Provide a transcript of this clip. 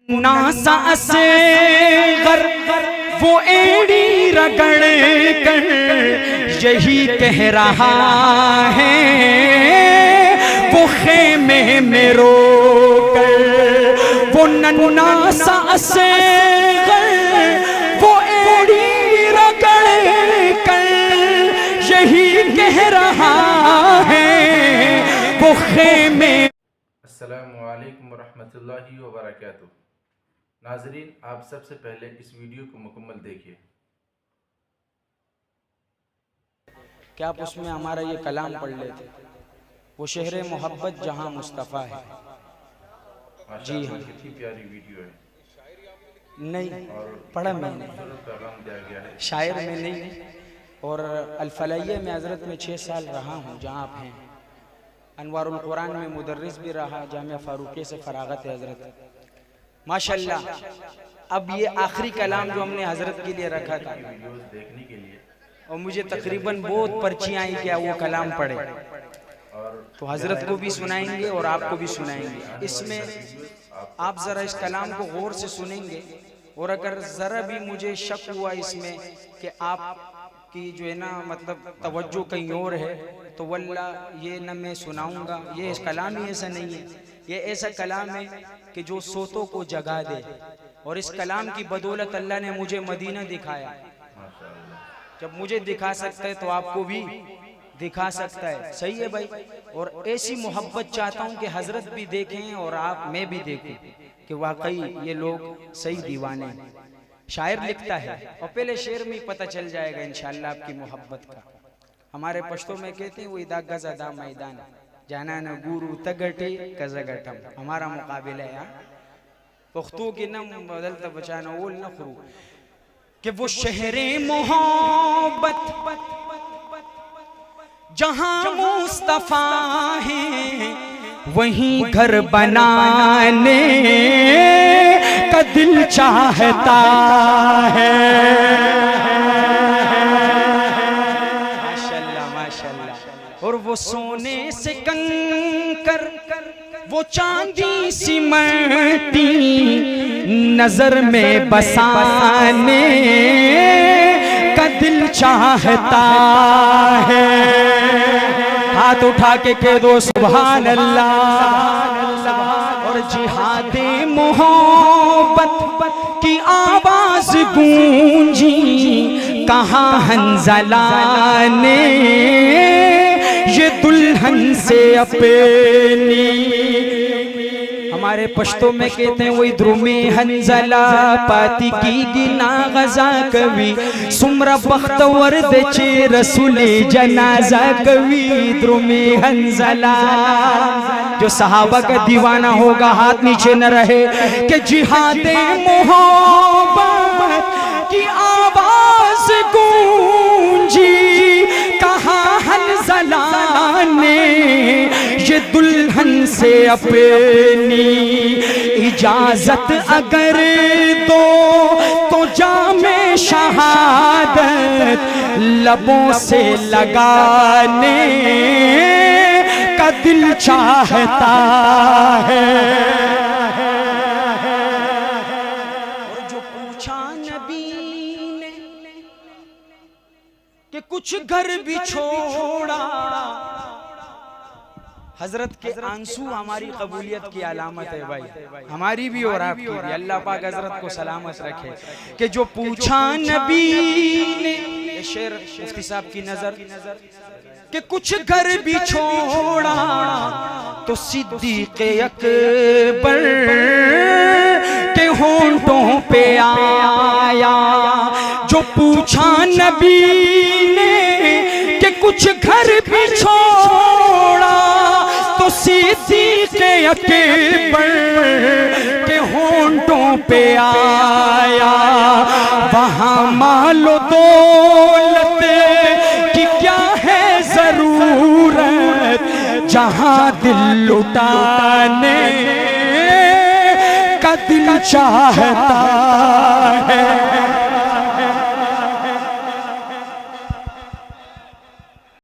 NASA Asghar वो एड़ी रगड़ कर यही कह रहा है, वो खेमे में रो कर। वो नासा असगर वो एड़ी रगड़ कर यही कह रहा है, वो खेमे। अस्सलामु अलैकुम वरहमतुल्लाहि वबरकातुहू। नाज़रीन, आप सबसे पहले इस वीडियो को मुकम्मल देखिए। क्या आप उसमें हमारा ये कलाम पढ़ लेते? वो शहर मोहब्बत जहाँ मुस्तफ़ा है। जी हाँ, कितनी प्यारी वीडियो है। नहीं पढ़ा मैंने, पैगाम दिया गया है शायर में नहीं। और अल-फलाहिया में हज़रत में 6 साल रहा हूँ जहाँ आप हैं। अनवारुल कुरान में मुदर्रिस भी रहा, जामिया फारूकी से फरागत है हज़रत, माशाल्लाह। अब ये आखिरी कलाम जो हमने हज़रत के लिए रखा था, वीडियोस देखने के लिए, और मुझे तकरीबन बहुत पर्चियाँ आई क्या वो कलाम पढ़े, तो हज़रत को भी सुनाएंगे और आपको भी सुनाएंगे। इसमें आप ज़रा इस कलाम को गौर से सुनेंगे, और अगर ज़रा भी मुझे शक हुआ इसमें कि आप की जो है ना मतलब तवज्जो कहीं और है, तो वल्लाह ये न मैं सुनाऊंगा। ये इस कलाम ही ऐसा नहीं है, ये ऐसा कलाम है कि जो सोतों को जगा दे। और इस कलाम की बदौलत अल्लाह ने मुझे मदीना दिखाया। जब मुझे दिखा सकता है तो आपको भी दिखा सकता है। सही है भाई। और ऐसी मोहब्बत चाहता हूँ कि हजरत भी देखें और आप मैं भी देखूं कि वाकई ये लोग सही दीवाने हैं। शायर लिखता है, और पहले शेर में ही पता चल जाएगा इंशाअल्लाह आपकी मोहब्बत का। हमारे पश्तो में कहते हैं वो इदा गज़ा मैदान जाना न गुरु तगटे कज़गटम। हमारा मुकाबिला है पुख्तू की नम बदलता बचाना ओल न खरू कि वो शहरे मोहब्बत जहां मुस्तफा है, वहीं घर बनाने का दिल चाहता है। माशाल्लाह माशाल्लाह। और वो सोने से कंकर वो चांदी सिमटी नजर में बसाने का दिल चाहता है। हाथ उठा के कह दो सुभान अल्लाह। और जिहादे मोहब्बत की आवाज गूंजी कहाँ हंज़ला ने ये दुल्हन से अपनी। हमारे पश्तो में कहते हैं वही द्रुमे हंज़ला पाती की गिना गजा कवि सुमरा बख्तवर देचे रसूले जनाजा कवि। द्रुमे हंज़ला जो सहाबा का दीवाना होगा हाथ नीचे न रहे कि जिहादे मोहब्बत की आवाज गूंजी कहाँ हंज़ला ने ये दुल्हन से अपनी। इजाजत अगर दो तो जामे शहादत लबों से लगाने का दिल चाहता है। और जो पूछा नबी ने कि कुछ घर भी छोड़ा, हजरत के आंसू हमारी कबूलियत की अलामत है भाई, हमारी भी और आपकी भी। अल्लाह पाक हजरत को सलामत रखे। कि जो पूछा नबी ने, शेर मुफ्ती साहब की नजर, कि कुछ घर भी छोड़ा तो सिद्दीक़ अकबर के होंठों पे आया। जो पूछा नबी ने कि कुछ घर भी छोड़ा तो सिद्दीक़ अकबर के होंठों पे आया। वहाँ मालो दौलत की क्या है जरूरत, जहाँ दिल लुटाने का दिल चाहता है।